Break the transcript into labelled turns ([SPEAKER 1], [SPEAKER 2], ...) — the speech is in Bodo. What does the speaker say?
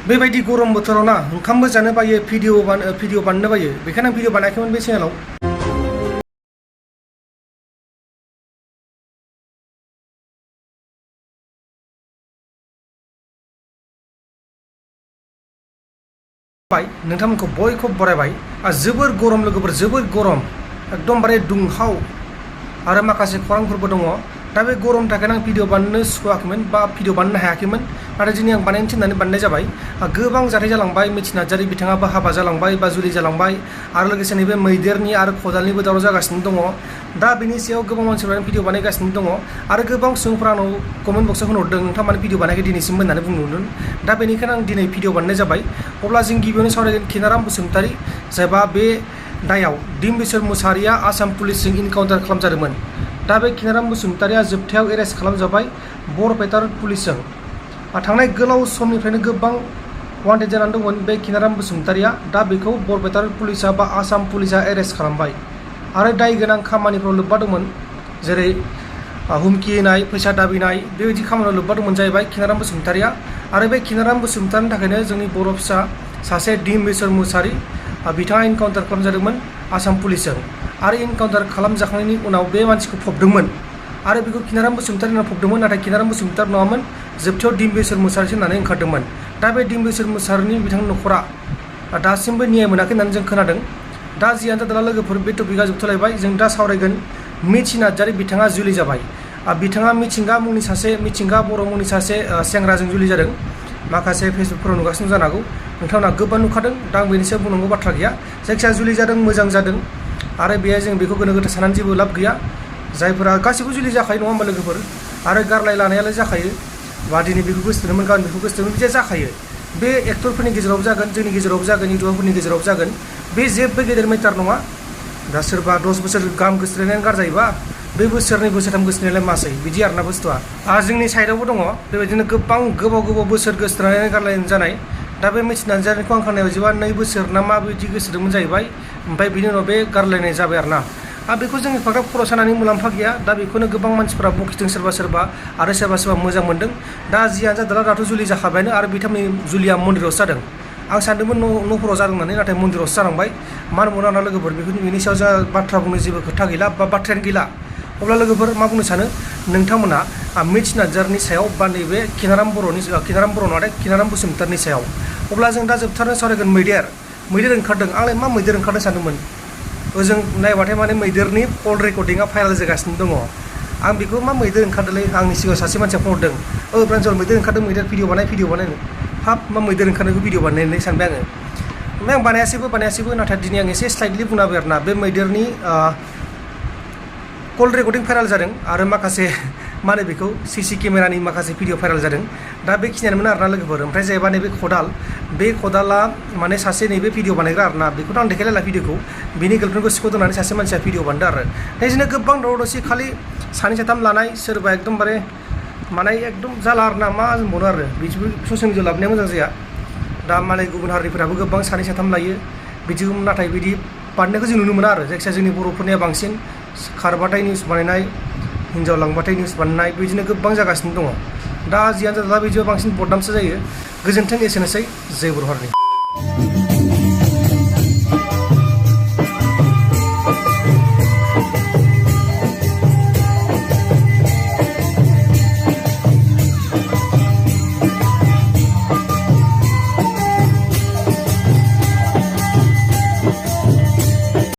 [SPEAKER 1] बेबायदि गरम बोथोराव ना ओंखामबो जानो बायो भिडिअ बानायनो बायो बेखायनो आं भिडिअ बानायाखैमोन बे चेनेलाव नोंथांमोनखौ बयखौबो बरायबाय जोबोर गरम लोगोफोर जोबोर गरम एकदमबारे दुंहाव आरो माखासे खौरांफोरबो दङ दा बे गरमनि थाखायनो आं भिडिअ बानायनो सुखुवाखैमोन बा भिडिअ बानायनो हायाखैमोन नाथाय दिनै आं बानायनो थिननानै बानायनाय जाबाय गोबां जाथाय जालांबाय मिथि नार्जारी बिथाङाबो हाबा जालांबाय बा जुलि जालांबाय आरो लोगोसे नैबे मैदेरनि आरो खदालनिबो दावराव जागासिनो दङ दा बेनि सायाव गोबां मानसिफोरानो भिडिअ बानायगासिनो दङ आरो गोबां सुबुंफोरा आंनाव कमेन्ट बक्सआव होनहरदों नोंथाङा मानो भिडिअ बानायाखै दिनैसिम होननानै बुंहरदों दा बेनिखायनो आं दिनै भिडिअ बानायनाय जाबाय अब्ला जों गिबियावनो सावरायगोन खिनाराम बसुमतारी जायबा बे दायाव डिम्बिश्वर मुसाहारिया आसाम पुलिसजों इनकाउन्टार खालामजादोंमोन दा बे खिनाराम बसुमतारीया जोबथायाव एरेस्ट खालामजाबाय बरपेटा पुलिसजों थांनाय गोलाव समनिफ्रायनो गोबां वान्टेड जानानै दंमोन बे खिनाराम बसुमतारीया दा बेखौ बरपेटा पुलिसा बा आसाम पुलिसा एरेस्ट खालामबाय आरो दाय गोनां खामानिफ्राव लोब्बा दंमोन जेरै हुमखि होनाय फैसा दाबिनाय बेबायदि खामानियाव लोब्बा दंमोन जाहैबाय खिनाराम बसुमतारीया आरो बे खिनाराम बसुमतारीनि थाखायनो जोंनि बर' फिसा सासे डिम्बिश्वर मुसाहारि बिथाङा इनकाउन्टार खालामजादोंमोन आसाम पुलिसजों आरो इनकाउन्टार खालामजाखांनायनि उनाव बे मानसिखौ फबदोंमोन आरो बेखौ खिनाराम बसुमतारीनाव फबदोंमोन नाथाय खिनाराम बसुमतारी नङामोन जोबथायाव डिम्बिश्वर मुसाहारिसो होननानै ओंखारदोंमोन दा बे डिम्बिश्वर मुसाहारिनि बिथांनि न'खरा दासिमबो न्याय मोनाखै होननानै जों खोनादों दा जियानो जादोला लोगोफोर बे टपिकआ जोबथ'लायबाय जों दा सावरायगोन मिथि नार्जारी बिथाङा जुलि जाबाय बिथाङा मिथिंगा बर' मुंनि सासे सेंग्राजों जुलि जादों माखासे फेसबुकफोराव नुगासिनो जानो हागौ नोंथांमोना गोबां नुखादों दा आं बेनि सायाव बुंनांगौ बाथ्रा गैया जायखिजाया जुलि जादों मोजां जादों आरो बेहाय जों बेखौ गोनो गोथो साननानै जेबो लाब गैया जायफोरा गासिबो जुलि जाखायो नङा होमबा लोगोफोर आरो गारलाय लानायालाय जाखायो बा दिनै बेखौ गोसोथोनोमोन गाबोन बेखौ गोसोथोनोमोन बिदिया जाखायो बे एक्टरफोरनि गेजेरावबो जागोन जोंनि गेजेरावबो जागोन इउटुबारफोरनि गेजेरावबो जागोन बे जेबो गेदेर मेटार नङा दा सोरबा 10 बोसोर गाहाम गोसोथोनायानो गारजायोबा बे बोसोरनै बोसोरथाम गोसोथोनायालाय मासै बिदि आरोना बुस्थुआ जोंनि साइडआवबो दङ बेबायदिनो गोबां गोबाव बोसोर गोसोथोनानै गारलायनाय जानाय दा बे मिथि नार्जारीखौ आं खोनानाय बायदिबा 2 बोसोर ना माबायदि गोसोदोंमोन जाहैबाय ओमफ्राय बिनि उनाव बे गारलायनाय जाबाय आरोना बेखौ जों एफाग्राब खर' सानानै मुलाम्फा गैया दा बेखौनो गोबां मानसिफोरा बखिदों सोरबा आरो सोरबा मोजां मोनदों दा जियानो जादोला दाथ' जुलि जाखाबायानो आरो बिथांनि जुलिया मन्दिरावसो जादों आं सानदोंमोन न'फोराव जादों होननानै नाथाय मन्दिरावसो जालांबाय मानो मोना ना लोगोफोर बेनि सायाव जा बाथ्रा बुंनो जेबो खोथा गैला बा बाथ्रायानो गैला अब्ला लोगोफोर मा बुंनो सानो नोंथांमोना मिथि नार्जारीनि सायाव बा नैबे खिनाराम बर' नङा खिनाराम बसुमतारीनि सायाव अब्ला जों दा जोबथारनो सावरायगोन मैदेर ओंखारदों आंलाय मा मैदेर ओंखारदों सानदोंमोन ओजों नायबाथाय माने मैदेरनि कल रेकर्डिंआ भाइराल जागासिनो दङ आं बेखौ मा मैदेर ओंखारदोंलै आंनि सिगाङाव सासे मानसिया फन हरदों ब्रान्जल मैदेर ओंखारदों मैदेर भिडिअ बानायनो हाब मा मैदेर ओंखारनायखौ भिडिअ बानायनानै सानबाय आङो ओमफ्राय आं बानायासैबो नाथाय दिनै आं एसे स्लाइटलि बुंना होबाय आरोना बे मैदेरनि कल रेकर्डिं भाइराल जादों आरो माखासे मा होनो बेखौ सीसी केमेरानि माखासे भिडिअ भाइराल जादों दा बेखिनियानोमोन आरोना लोगोफोर ओमफ्राय जाहैबा नैबे बे खदाला माने सासे नैबे भिडिअ बानायग्रा आरोना बेखौथ' आं देखायलायला भिडिअखौ बिनि गार्लफ्रेन्डखौ सिख'दोंनानै सासे मानसिया भिडिअ बानायदों आरो बिदिनो गोबां दावराव-दावसि खालि सानै साथाम लानाय सोरबा एकदमबारे माने एकदम जाला आरोना मा बुंबावनो आरो बिदिबो ससियेल मिडियाआव लाबोनाया मोजां जाया दा मालाय गुबुन हारिफोराबो गोबां सानै साथाम लायो बिदिखौ नाथाय बिदि बानायनायखौ जों नुनो मोना आरो जायखिजाया जोंनि बर'फोरनिया बांसिन खारबाथाय निउस बानायनाय हिन्जाव लांबाथाय निउस बानायनाय बिदिनो गोबां जागासिनो दङ दा जियानो जादोला बिदियाव बांसिन बदनामसो जायो गोजोन्थों एसेनोसै जय बर' हारिनि